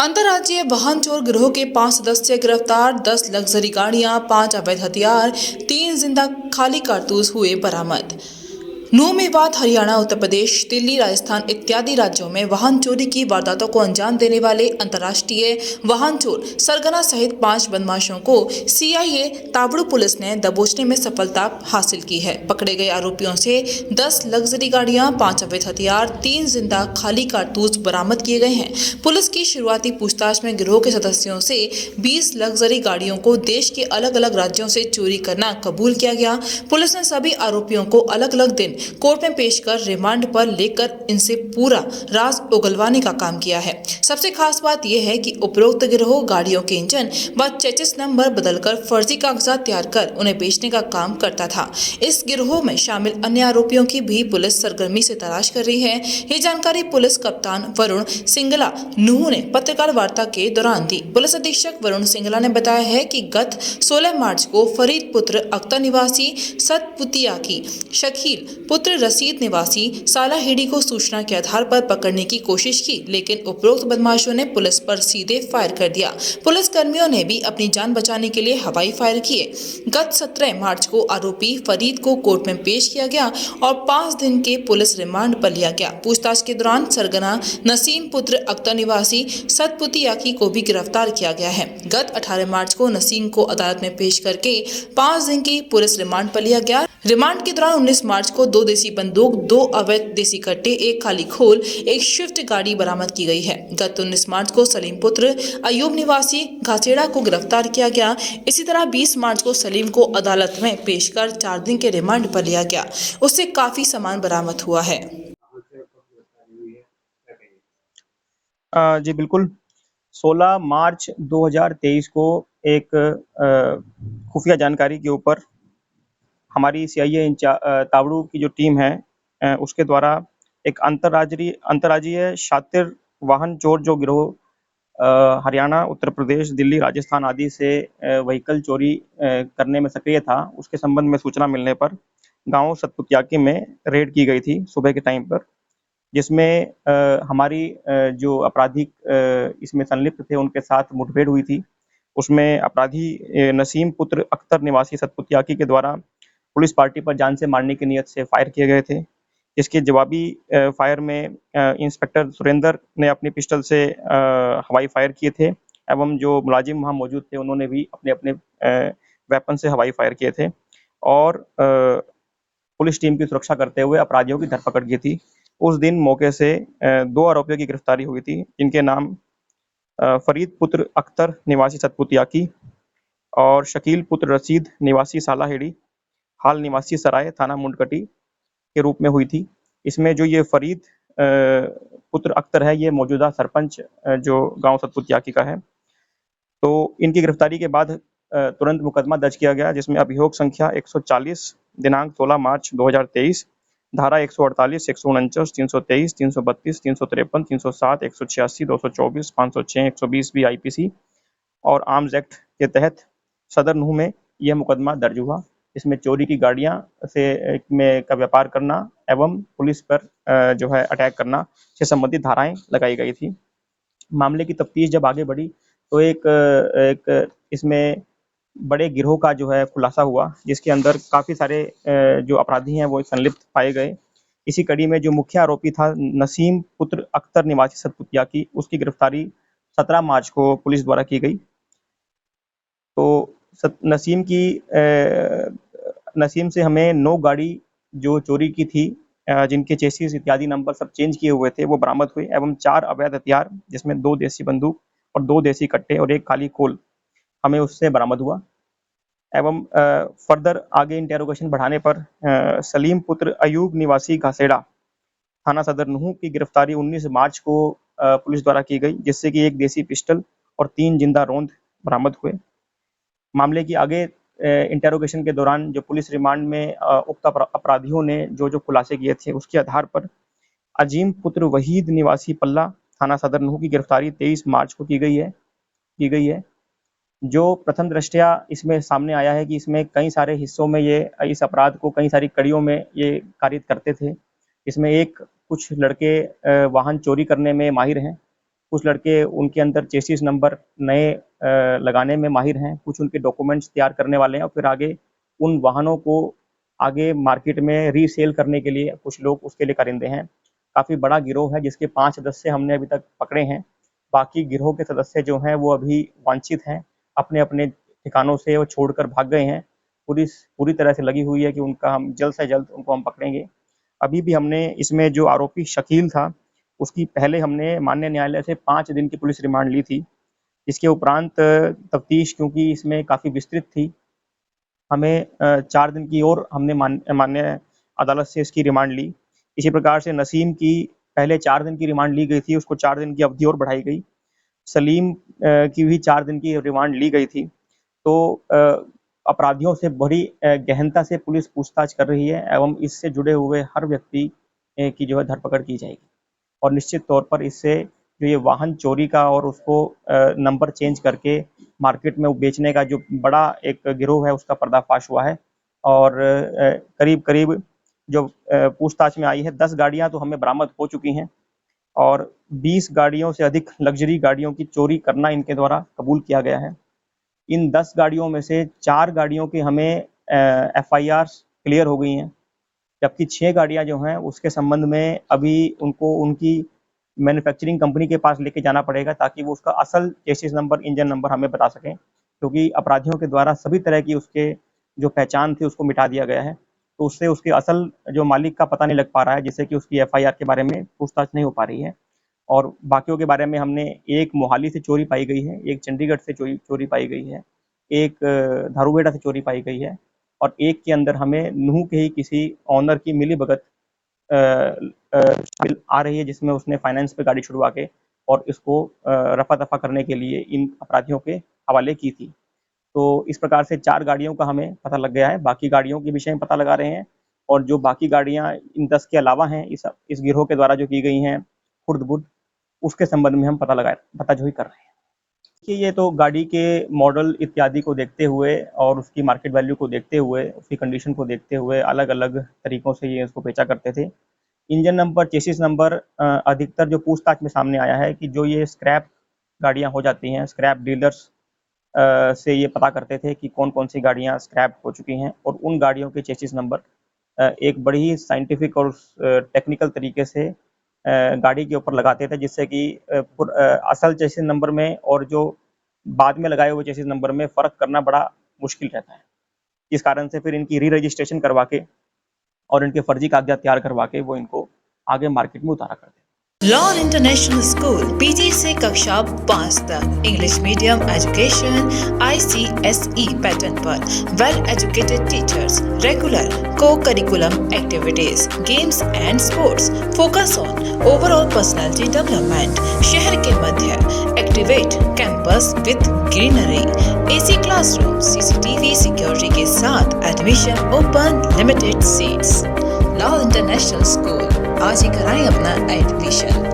अंतर्राज्यीय वाहन चोर गिरोह के 5 सदस्य गिरफ्तार। 10 लग्जरी गाड़ियां, 5 अवैध हथियार, 3 जिंदा खाली कारतूस हुए बरामद। नूह मेवात, हरियाणा, उत्तर प्रदेश, दिल्ली, राजस्थान इत्यादि राज्यों में वाहन चोरी की वारदातों को अंजाम देने वाले अंतर्राष्ट्रीय वाहन चोर सरगना सहित 5 बदमाशों को सीआईए ताबड़ू पुलिस ने दबोचने में सफलता हासिल की है। पकड़े गए आरोपियों से 10 लग्जरी गाड़ियां, 5 अवैध हथियार, 3 जिंदा खाली कारतूस बरामद किए गए हैं। पुलिस की शुरुआती पूछताछ में गिरोह के सदस्यों से 20 लग्जरी गाड़ियों को देश के अलग अलग राज्यों से चोरी करना कबूल किया गया। पुलिस ने सभी आरोपियों को अलग अलग दिन कोर्ट में पेश कर रिमांड पर लेकर इनसे पूरा राज उगलवाने का काम किया है। सबसे खास बात यह है कि उपरोक्त गिरोह गाड़ियों के इंजन व चेसिस नंबर बदलकर फर्जी कागजात तैयार कर उन्हें बेचने का काम करता था। इस गिरोह में शामिल अन्य आरोपियों की भी पुलिस सरगर्मी से तलाश कर रही है। ये जानकारी पुलिस कप्तान वरुण सिंगला नूह ने पत्रकार वार्ता के दौरान दी। पुलिस अधीक्षक वरुण सिंगला ने बताया है कि गत 16 मार्च को फरीद पुत्र अख्तर निवासी सतपुतिया की शकील पुत्र रसीद निवासी सालाहेड़ी को सूचना के आधार पर पकड़ने की कोशिश की, लेकिन उपरोक्त बदमाशों ने पुलिस पर सीधे फायर कर दिया। पुलिस कर्मियों ने भी अपनी जान बचाने के लिए हवाई फायर किए। गत 17 मार्च को आरोपी फरीद को कोर्ट में पेश किया गया और 5 दिन के पुलिस रिमांड पर लिया गया। पूछताछ के दौरान सरगना नसीम पुत्र अख्तर निवासी सतपुतियाकी को भी गिरफ्तार किया गया है। गत 18 मार्च को नसीम को अदालत में पेश करके 5 दिन की पुलिस रिमांड पर लिया गया। रिमांड के दौरान 19 मार्च को 2 देसी बंदूक, 2 अवैध देसी कट्टे, 1 खाली खोल, 1 स्विफ्ट गाड़ी बरामद की गई है। गत 19 मार्च को सलीम पुत्र अयूब निवासी घासेड़ा को गिरफ्तार किया गया। इसी तरह 20 मार्च को सलीम को अदालत में पेश कर 4 दिन के रिमांड पर लिया गया। उससे काफी सामान बरामद हुआ है। जी बिल्कुल। 16 मार्च 2023 को एक खुफिया जानकारी के ऊपर हमारी सीआईए ताबड़ू की जो टीम है उसके द्वारा एक अंतर्राज्यीय शातिर वाहन चोर जो गिरोह हरियाणा, उत्तर प्रदेश, दिल्ली, राजस्थान आदि से व्हीकल चोरी करने में सक्रिय था, उसके संबंध में सूचना मिलने पर गांव सतपुतियाकी में रेड की गई थी सुबह के टाइम पर, जिसमें हमारी जो आपराधिक इसमें संलिप्त थे उनके साथ मुठभेड़ हुई थी। उसमें अपराधी नसीम पुत्र अख्तर निवासी सतपुतियाकी के द्वारा पुलिस पार्टी पर जान से मारने की नीयत से फायर किए गए थे। इसके जवाबी फायर में इंस्पेक्टर सुरेंद्र ने अपनी पिस्टल से हवाई फायर किए थे एवं जो मुलाजिम वहां मौजूद थे उन्होंने भी अपने अपने वेपन से हवाई फायर किए थे और पुलिस टीम की सुरक्षा करते हुए अपराधियों की धरपकड़ की थी। उस दिन मौके से 2 आरोपियों की गिरफ्तारी हुई थी, जिनके नाम फरीद पुत्र अख्तर निवासी सतपुतियाकी और शकील पुत्र रसीद निवासी सालाहेड़ी, हाल निवासी सराय थाना मुंडकटी के रूप में हुई थी। इसमें जो ये फरीद पुत्र अख्तर है, ये मौजूदा सरपंच जो गांव सतपुतियाकी का है। तो इनकी गिरफ्तारी के बाद तुरंत मुकदमा दर्ज किया गया, जिसमें अभियोग संख्या 140 दिनांक 16 मार्च 2023, धारा 148, 149, 323, 332, 353, 307, 186, 224, 506, 120 भी आईपीसी और आर्म्स एक्ट के तहत सदर नूह में यह मुकदमा दर्ज हुआ। इसमें चोरी की गाड़ियां का व्यापार करना एवं पुलिस पर जो है अटैक करना से संबंधित धाराएं लगाई गई थी। मामले की तफ्तीश जब आगे बढ़ी तो एक इसमें बड़े गिरोह का जो है खुलासा हुआ, जिसके अंदर काफ़ी सारे जो अपराधी हैं वो संलिप्त पाए गए। इसी कड़ी में जो मुख्य आरोपी था नसीम पुत्र अख्तर निवासी सतपुतियाकी, उसकी गिरफ्तारी 17 मार्च को पुलिस द्वारा की गई। तो नसीम से हमें 9 गाड़ी जो चोरी की थी, जिनके चेसिस इत्यादि नंबर सब चेंज किए हुए थे, वो बरामद हुए एवं 4 अवैध हथियार, जिसमें 2 देसी बंदूक और 2 देसी कट्टे और 1 खाली खोल हमें उससे बरामद हुआ। एवं फर्दर आगे इंटेरोगेशन बढ़ाने पर सलीम पुत्र अयूब निवासी घासेड़ा, थाना सदर नूह की गिरफ्तारी 19 मार्च को पुलिस द्वारा की गई, जिससे कि 1 देसी पिस्टल और 3 जिंदा रोंद बरामद हुए। मामले की आगे इंटेरोगेशन के दौरान जो पुलिस रिमांड में उक्त अपराधियों ने जो खुलासे किए थे, उसके आधार पर अजीम पुत्र वहीद निवासी पल्ला, थाना सदर नूह की गिरफ्तारी 23 मार्च को की गई है। जो प्रथम दृष्टया इसमें सामने आया है कि इसमें कई सारे हिस्सों में ये इस अपराध को कई सारी कड़ियों में ये कारित करते थे। इसमें कुछ लड़के वाहन चोरी करने में माहिर हैं, कुछ लड़के उनके अंदर चेसिस नंबर नए लगाने में माहिर हैं, कुछ उनके डॉक्यूमेंट्स तैयार करने वाले हैं और फिर आगे उन वाहनों को आगे मार्केट में रीसेल करने के लिए कुछ लोग उसके लिए कारिंदे हैं। काफ़ी बड़ा गिरोह है जिसके 5 सदस्य हमने अभी तक पकड़े हैं। बाकी गिरोह के सदस्य जो हैं वो अभी वांछित हैं, अपने-अपने ठिकानों से वो छोड़कर भाग गए हैं। पुलिस पूरी तरह से लगी हुई है कि उनका हम जल्द से जल्द उनको हम पकड़ेंगे। अभी भी हमने इसमें जो आरोपी शकील था, उसकी पहले हमने माननीय न्यायालय से 5 दिन की पुलिस रिमांड ली थी। इसके उपरांत तफ्तीश क्योंकि इसमें काफ़ी विस्तृत थी, हमें 4 दिन की और हमने माननीय अदालत से इसकी रिमांड ली। इसी प्रकार से नसीम की पहले 4 दिन की रिमांड ली गई थी, उसको 4 दिन की अवधि और बढ़ाई गई। सलीम की भी 4 दिन की रिमांड ली गई थी। तो अपराधियों से बड़ी गहनता से पुलिस पूछताछ कर रही है एवं इससे जुड़े हुए हर व्यक्ति की जो है धरपकड़ की जाएगी और निश्चित तौर पर इससे जो ये वाहन चोरी का और उसको नंबर चेंज करके मार्केट में बेचने का जो बड़ा एक गिरोह है उसका पर्दाफाश हुआ है और करीब-करीब जो पूछताछ में आई है 10 गाड़ियां तो हमें बरामद हो चुकी हैं और 20 गाड़ियों से अधिक लग्जरी गाड़ियों की चोरी करना इनके द्वारा कबूल किया गया है। इन 10 गाड़ियों में से 4 गाड़ियों की हमें एफआईआर्स क्लियर हो गई हैं, जबकि 6 गाड़ियां जो हैं उसके संबंध में अभी उनको उनकी मैन्युफैक्चरिंग कंपनी के पास लेके जाना पड़ेगा ताकि वो उसका असल चेसिस नंबर, इंजन नंबर हमें बता सकें, क्योंकि अपराधियों के द्वारा सभी तरह की उसके जो पहचान थी उसको मिटा दिया गया है। तो उससे उसके असल जो मालिक का पता नहीं लग पा रहा है, जिससे कि उसकी एफआईआर के बारे में पूछताछ नहीं हो पा रही है। और बाकियों के बारे में हमने एक मोहाली से चोरी पाई गई है, एक चंडीगढ़ से चोरी पाई गई है, एक धारूहेड़ा से चोरी पाई गई है और एक के अंदर हमें नूह के ही किसी ऑनर की मिलीभगत आ रही है जिसमें उसने फाइनेंस पे गाड़ी छुड़वा के और इसको रफा-दफा करने के लिए इन अपराधियों के हवाले की थी। तो इस प्रकार से 4 गाड़ियों का हमें पता लग गया है, बाकी गाड़ियों के विषय में पता लगा रहे हैं और जो बाकी गाड़ियाँ इन 10 के अलावा हैं इस गिरोह के द्वारा जो की गई हैं खुर्द-बुर्द, उसके संबंध में हम पताजोही कर रहे हैं। कि ये तो गाड़ी के मॉडल इत्यादि को देखते हुए और उसकी मार्केट वैल्यू को देखते हुए, उसकी कंडीशन को देखते हुए अलग-अलग तरीकों से ये इसको बेचा करते थे। इंजन नंबर, चेसिस नंबर अधिकतर जो पूछताछ में सामने आया है कि जो ये स्क्रैप गाड़ियाँ हो जाती हैं, स्क्रैप डीलर्स से ये पता करते थे कि कौन-कौन सी गाड़ियाँ स्क्रैप हो चुकी हैं और उन गाड़ियों के चेसिस नंबर एक बड़ी ही साइंटिफिक और टेक्निकल तरीके से गाड़ी के ऊपर लगाते थे, जिससे कि असल चेसिस नंबर में और जो बाद में लगाए हुए चेसिस नंबर में फ़र्क करना बड़ा मुश्किल रहता है। इस कारण से फिर इनकी री-रजिस्ट्रेशन करवा के और इनके फर्जी कागजात तैयार करवा के वो इनको आगे मार्केट में उतारा करते हैं। लॉन इंटरनेशनल स्कूल पीजी से कक्षा 5 तक English medium education ICSE pattern पर well educated teachers, regular co-curriculum activities, games and sports, focus on overall personality development, शहर के मध्य, activate campus with greenery, AC classroom, CCTV security के साथ admission open, limited seats. Law international school, आज ही कराएं अपना एडमिशन।